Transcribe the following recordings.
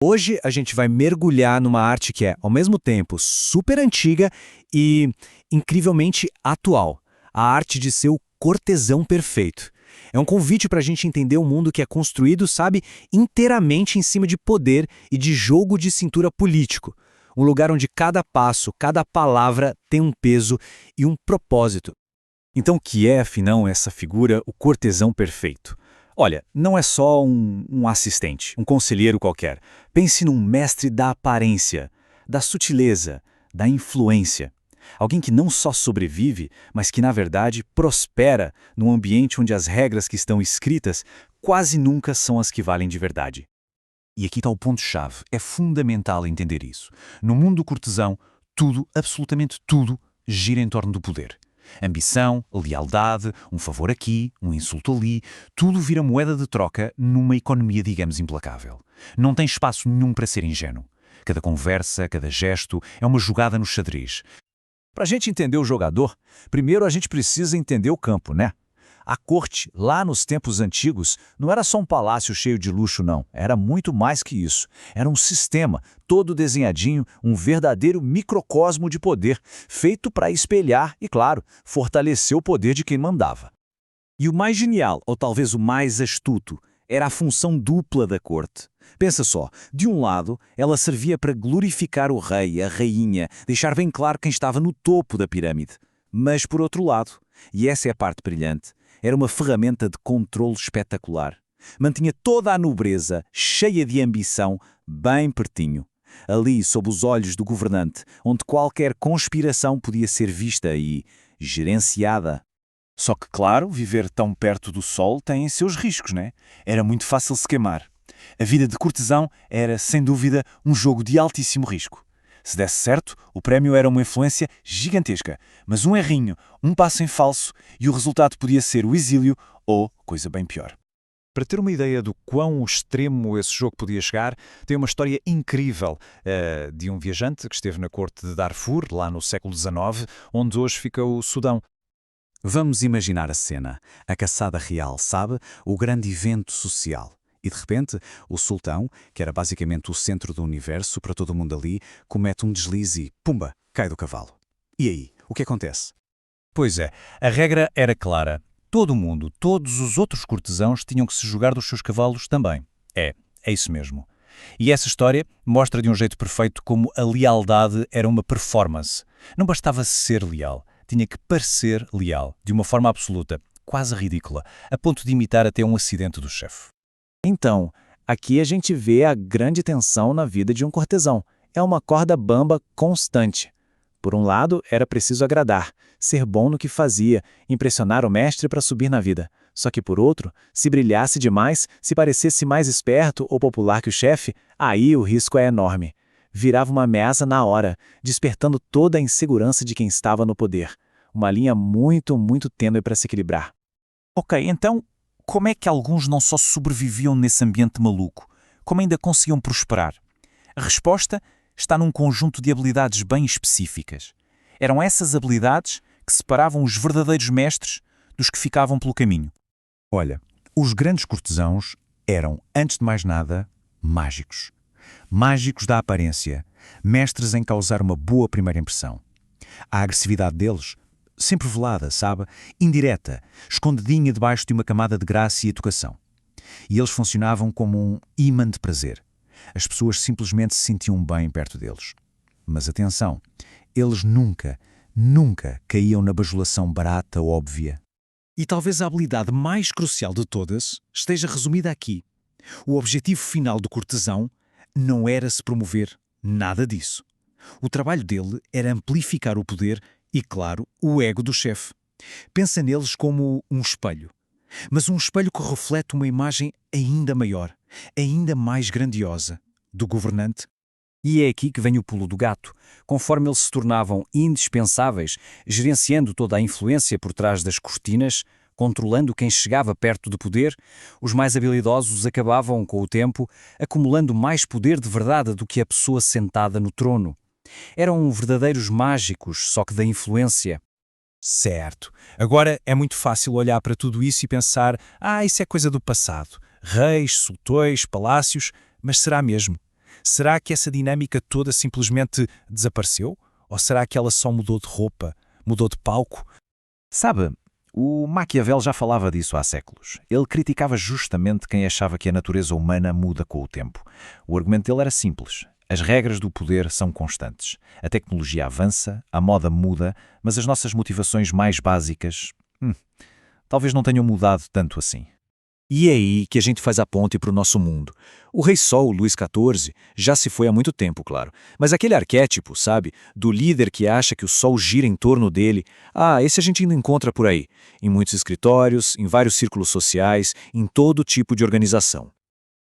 Hoje a gente vai mergulhar numa arte que é, ao mesmo tempo, super antiga e incrivelmente atual. A arte de ser o cortesão perfeito. É um convite para a gente entender um mundo que é construído, sabe, inteiramente em cima de poder e de jogo de cintura político. Um lugar onde cada passo, cada palavra tem um peso e um propósito. Então, o que é, afinal, essa figura, o cortesão perfeito? Olha, não é só um assistente, um conselheiro qualquer. Pense num mestre da aparência, da sutileza, da influência. Alguém que não só sobrevive, mas que, na verdade, prospera num ambiente onde as regras que estão escritas quase nunca são as que valem de verdade. E aqui está o ponto-chave. É fundamental entender isso. No mundo cortesão, tudo, absolutamente tudo, gira em torno do poder. Ambição, lealdade, um favor aqui, um insulto ali, tudo vira moeda de troca numa economia, digamos, implacável. Não tem espaço nenhum para ser ingênuo. Cada conversa, cada gesto é uma jogada no xadrez. Para a gente entender o jogador, primeiro a gente precisa entender o campo, né? A corte, lá nos tempos antigos, não era só um palácio cheio de luxo, não. Era muito mais que isso. Era um sistema, todo desenhadinho, um verdadeiro microcosmo de poder, feito para espelhar e, claro, fortalecer o poder de quem mandava. E o mais genial, ou talvez o mais astuto, era a função dupla da corte. Pensa só, de um lado, ela servia para glorificar o rei, a rainha, deixar bem claro quem estava no topo da pirâmide. Mas, por outro lado, e essa é a parte brilhante, era uma ferramenta de controle espetacular. Mantinha toda a nobreza, cheia de ambição, bem pertinho. Ali, sob os olhos do governante, onde qualquer conspiração podia ser vista e gerenciada. Só que, claro, viver tão perto do sol tem seus riscos, né? Era muito fácil se queimar. A vida de cortesão era, sem dúvida, um jogo de altíssimo risco. Se desse certo, o prémio era uma influência gigantesca, mas um errinho, um passo em falso, e o resultado podia ser o exílio ou coisa bem pior. Para ter uma ideia do quão extremo esse jogo podia chegar, tem uma história incrível de um viajante que esteve na corte de Darfur, lá no século XIX, onde hoje fica o Sudão. Vamos imaginar a cena, a caçada real, sabe? O grande evento social. E de repente, o sultão, que era basicamente o centro do universo para todo mundo ali, comete um deslize e, pumba, cai do cavalo. E aí, o que acontece? Pois é, a regra era clara. Todo mundo, todos os outros cortesãos tinham que se jogar dos seus cavalos também. É isso mesmo. E essa história mostra de um jeito perfeito como a lealdade era uma performance. Não bastava ser leal, tinha que parecer leal, de uma forma absoluta, quase ridícula, a ponto de imitar até um acidente do chefe. Então, aqui a gente vê a grande tensão na vida de um cortesão. É uma corda bamba constante. Por um lado, era preciso agradar, ser bom no que fazia, impressionar o mestre para subir na vida. Só que por outro, se brilhasse demais, se parecesse mais esperto ou popular que o chefe, aí o risco é enorme. Virava uma ameaça na hora, despertando toda a insegurança de quem estava no poder. Uma linha muito, muito tênue para se equilibrar. Ok, então, como é que alguns não só sobreviviam nesse ambiente maluco, como ainda conseguiam prosperar? A resposta está num conjunto de habilidades bem específicas. Eram essas habilidades que separavam os verdadeiros mestres dos que ficavam pelo caminho. Olha, os grandes cortesãos eram, antes de mais nada, mágicos. Mágicos da aparência, mestres em causar uma boa primeira impressão. A agressividade deles, sempre velada, sabe? Indireta, escondidinha debaixo de uma camada de graça e educação. E eles funcionavam como um ímã de prazer. As pessoas simplesmente se sentiam bem perto deles. Mas atenção, eles nunca, nunca caíam na bajulação barata ou óbvia. E talvez a habilidade mais crucial de todas esteja resumida aqui. O objetivo final do cortesão não era se promover, nada disso. O trabalho dele era amplificar o poder e, claro, o ego do chefe. Pensa neles como um espelho. Mas um espelho que reflete uma imagem ainda maior, ainda mais grandiosa, do governante. E é aqui que vem o pulo do gato. Conforme eles se tornavam indispensáveis, gerenciando toda a influência por trás das cortinas, controlando quem chegava perto do poder, os mais habilidosos acabavam, com o tempo, acumulando mais poder de verdade do que a pessoa sentada no trono. Eram verdadeiros mágicos, só que da influência. Certo. Agora é muito fácil olhar para tudo isso e pensar, isso é coisa do passado. Reis, sultões, palácios, mas será mesmo? Será que essa dinâmica toda simplesmente desapareceu? Ou será que ela só mudou de roupa, mudou de palco? Sabe, o Maquiavel já falava disso há séculos. Ele criticava justamente quem achava que a natureza humana muda com o tempo. O argumento dele era simples. As regras do poder são constantes. A tecnologia avança, a moda muda, mas as nossas motivações mais básicas, talvez não tenham mudado tanto assim. E é aí que a gente faz a ponte para o nosso mundo. O Rei Sol, Luís XIV, já se foi há muito tempo, claro. Mas aquele arquétipo, sabe, do líder que acha que o Sol gira em torno dele, esse a gente ainda encontra por aí. Em muitos escritórios, em vários círculos sociais, em todo tipo de organização.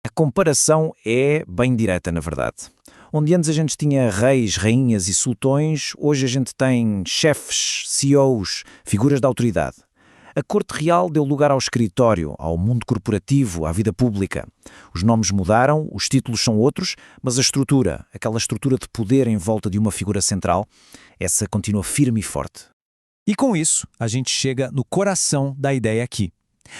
A comparação é bem direta, na verdade. Onde antes a gente tinha reis, rainhas e sultões, hoje a gente tem chefes, CEOs, figuras de autoridade. A corte real deu lugar ao escritório, ao mundo corporativo, à vida pública. Os nomes mudaram, os títulos são outros, mas a estrutura, aquela estrutura de poder em volta de uma figura central, essa continua firme e forte. E com isso, a gente chega no coração da ideia aqui.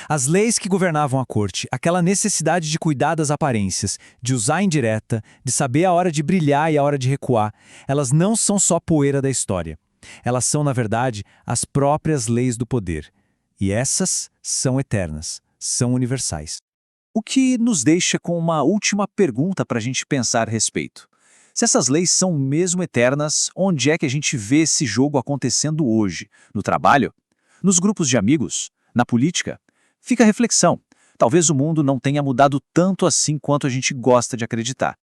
As leis que governavam a corte, aquela necessidade de cuidar das aparências, de usar a indireta, de saber a hora de brilhar e a hora de recuar, elas não são só poeira da história. Elas são, na verdade, as próprias leis do poder. E essas são eternas, são universais. O que nos deixa com uma última pergunta para a gente pensar a respeito. Se essas leis são mesmo eternas, onde é que a gente vê esse jogo acontecendo hoje? No trabalho? Nos grupos de amigos? Na política? Fica a reflexão. Talvez o mundo não tenha mudado tanto assim quanto a gente gosta de acreditar.